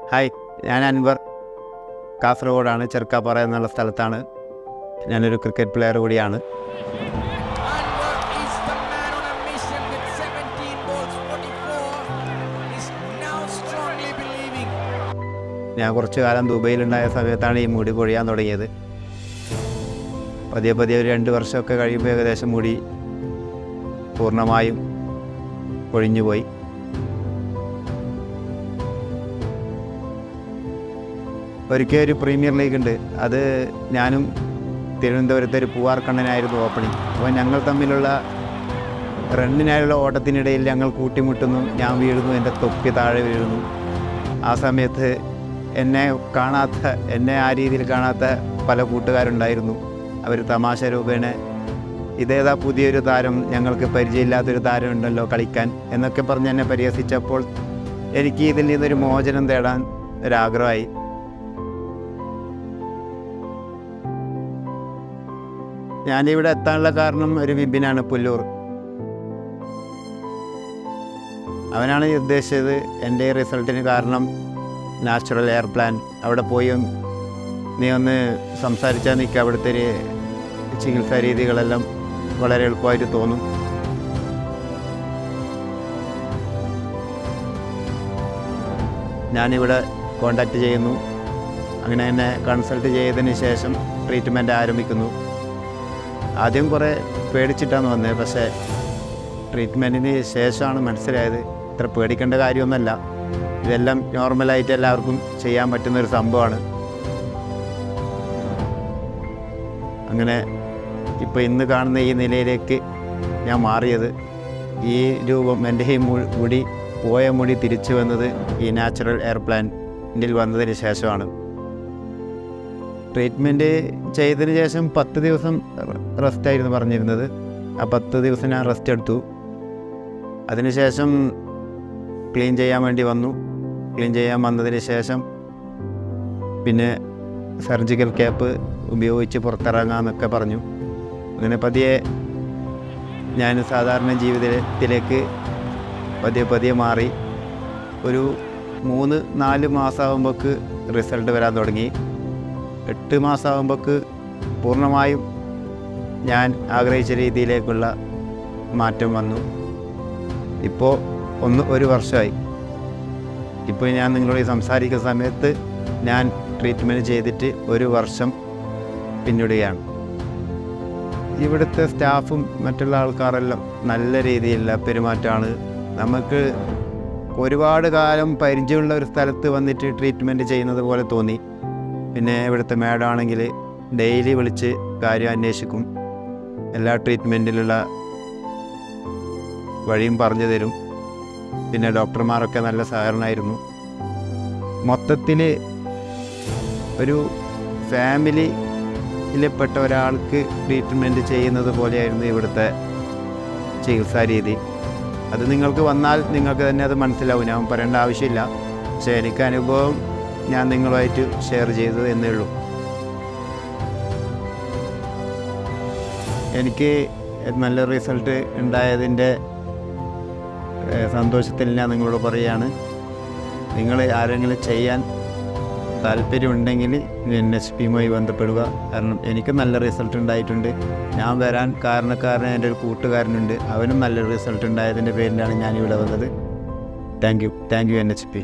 Hi, ഞാൻ അൻവർ. കാസർഗോഡാണ്, ചെറുക്കാപ്പാറ എന്നുള്ള സ്ഥലത്താണ്. ഞാനൊരു ക്രിക്കറ്റ് പ്ലെയർ കൂടിയാണ്. Anwar is the man on a mission with 17 balls, 44. He's now strongly believing. ഞാൻ കുറച്ചു കാലം ദുബൈയിലുണ്ടായ സമയത്താണ് ഈ മുടി പൊഴിയാൻ തുടങ്ങിയത്. പതിയെ പതിയെ ഒരു 2 വർഷമൊക്കെ കഴിയുമ്പോൾ ഏകദേശം മുടി പൂർണ്ണമായും പൊഴിഞ്ഞുപോയി. ഒരിക്കൽ ഒരു പ്രീമിയർ ലീഗ് ഉണ്ട്, അത് ഞാനും തിരുവനന്തപുരത്തെ ഒരു പൂവാർക്കണ്ണനായിരുന്നു ഓപ്പണിങ്. അപ്പോൾ ഞങ്ങൾ തമ്മിലുള്ള റണ്ണിനായുള്ള ഓട്ടത്തിനിടയിൽ ഞങ്ങൾ കൂട്ടിമുട്ടുന്നു, ഞാൻ വീഴുന്നു, എൻ്റെ തൊപ്പി താഴെ വീഴുന്നു. ആ സമയത്ത് എന്നെ ആ രീതിയിൽ കാണാത്ത പല കൂട്ടുകാരുണ്ടായിരുന്നു. അവർ തമാശ രൂപേണ ഇതേതാ പുതിയൊരു താരം, ഞങ്ങൾക്ക് പരിചയമില്ലാത്തൊരു താരം ഉണ്ടല്ലോ കളിക്കാൻ എന്നൊക്കെ പറഞ്ഞ് എന്നെ പരിഹസിച്ചപ്പോൾ എനിക്ക് ഇതിൽ നിന്നൊരു മോചനം തേടാൻ ഒരാഗ്രഹമായി. ഞാനിവിടെ എത്താനുള്ള കാരണം ഒരു വിപിനാണ്, പുല്ലൂർ. അവനാണ് ഉദ്ദേശിച്ചത്. എൻ്റെ റിസൾട്ടിന് കാരണം നാച്ചുറൽ എയർ പ്ലാൻ. അവിടെ പോയി നീ ഒന്ന് സംസാരിച്ചാൽ നിൽക്കുക, അവിടുത്തെ ഒരു ചികിത്സാ രീതികളെല്ലാം വളരെ എളുപ്പമായിട്ട് തോന്നും. ഞാനിവിടെ കോണ്ടാക്റ്റ് ചെയ്യുന്നു. അങ്ങനെ എന്നെ കൺസൾട്ട് ചെയ്തതിന് ശേഷം ട്രീറ്റ്മെൻറ്റ് ആരംഭിക്കുന്നു. ആദ്യം കുറേ പേടിച്ചിട്ടാണ് വന്നത്, പക്ഷേ ട്രീറ്റ്മെൻറ്റിന് ശേഷമാണ് മനസ്സിലായത് ഇത്ര പേടിക്കേണ്ട കാര്യമൊന്നുമല്ല, ഇതെല്ലാം നോർമലായിട്ട് എല്ലാവർക്കും ചെയ്യാൻ പറ്റുന്നൊരു സംഭവമാണ്. അങ്ങനെ ഇപ്പോൾ ഇന്ന് കാണുന്ന ഈ നിലയിലേക്ക് ഞാൻ മാറിയത്, ഈ രൂപം, എൻ്റെ ഈ മുടി തിരിച്ചു വന്നത് ഈ നാച്ചുറൽ എയർ പ്ലാന്റിൽ വന്നതിന് ശേഷമാണ്. ട്രീറ്റ്മെൻറ്റ് ചെയ്തതിന് ശേഷം 10 ദിവസം റെസ്റ്റായിരുന്നു പറഞ്ഞിരുന്നത്. ആ 10 ദിവസം ഞാൻ റെസ്റ്റ് എടുത്തു. അതിനുശേഷം ക്ലീൻ ചെയ്യാൻ വേണ്ടി വന്നു. ക്ലീൻ ചെയ്യാൻ വന്നതിന് ശേഷം പിന്നെ സർജിക്കൽ ക്യാപ്പ് ഉപയോഗിച്ച് പുറത്തിറങ്ങാമെന്നൊക്കെ പറഞ്ഞു. അങ്ങനെ പതിയെ ഞാൻ സാധാരണ ജീവിതത്തിലേക്ക് പതിയെ മാറി. ഒരു 3-4 മാസമാകുമ്പോൾക്ക് റിസൾട്ട് വരാൻ തുടങ്ങി. 8 മാസമാകുമ്പോൾക്ക് പൂർണ്ണമായും ഞാൻ ആഗ്രഹിച്ച രീതിയിലേക്കുള്ള മാറ്റം വന്നു. ഇപ്പോൾ 1 വർഷമായി. ഇപ്പോൾ ഞാൻ നിങ്ങളോട് സംസാരിക്കുന്ന സമയത്ത് ഞാൻ ട്രീറ്റ്മെൻറ്റ് ചെയ്തിട്ട് 1 വർഷം പിന്നിടുകയാണ്. ഇവിടുത്തെ സ്റ്റാഫും മറ്റുള്ള ആൾക്കാരെല്ലാം നല്ല രീതിയിലുള്ള പെരുമാറ്റമാണ്. നമുക്ക് ഒരുപാട് കാലം പരിചയമുള്ള ഒരു സ്ഥലത്ത് വന്നിട്ട് ട്രീറ്റ്മെൻറ്റ് ചെയ്യുന്നത് പോലെ തോന്നി. പിന്നെ ഇവിടുത്തെ മാഡം ആണെങ്കിൽ ഡെയിലി വിളിച്ച് കാര്യം അന്വേഷിക്കും, എല്ലാ ട്രീറ്റ്മെൻറ്റിലുള്ള വഴിയും പറഞ്ഞു തരും. പിന്നെ ഡോക്ടർമാരൊക്കെ നല്ല സഹകരണമായിരുന്നു. മൊത്തത്തിൽ ഒരു ഫാമിലിയിൽപ്പെട്ട ഒരാൾക്ക് ട്രീറ്റ്മെൻറ്റ് ചെയ്യുന്നത് പോലെയായിരുന്നു ഇവിടുത്തെ ചികിത്സാ രീതി. അത് നിങ്ങൾക്ക് വന്നാൽ നിങ്ങൾക്ക് തന്നെ അത് മനസ്സിലാവും, ഞാൻ പറയേണ്ട ആവശ്യമില്ല. പക്ഷേ എനിക്ക് അനുഭവം ഞാൻ നിങ്ങളുമായിട്ട് ഷെയർ ചെയ്തു എന്നേ ഉള്ളൂ. എനിക്ക് നല്ല റിസൾട്ട് ഉണ്ടായതിൻ്റെ സന്തോഷത്തിൽ ഞാൻ നിങ്ങളോട് പറയുകയാണ്, നിങ്ങൾ ആരെങ്കിലും ചെയ്യാൻ താല്പര്യമുണ്ടെങ്കിൽ NHPയുമായി ബന്ധപ്പെടുക. കാരണം എനിക്ക് നല്ല റിസൾട്ട് ഉണ്ടായിട്ടുണ്ട്. ഞാൻ വരാൻ കാരണക്കാരൻ എൻ്റെ ഒരു കൂട്ടുകാരനുണ്ട്, അവനും നല്ലൊരു റിസൾട്ട് ഉണ്ടായതിൻ്റെ പേരിലാണ് ഞാനിവിടെ വന്നത്. Thank you NHP.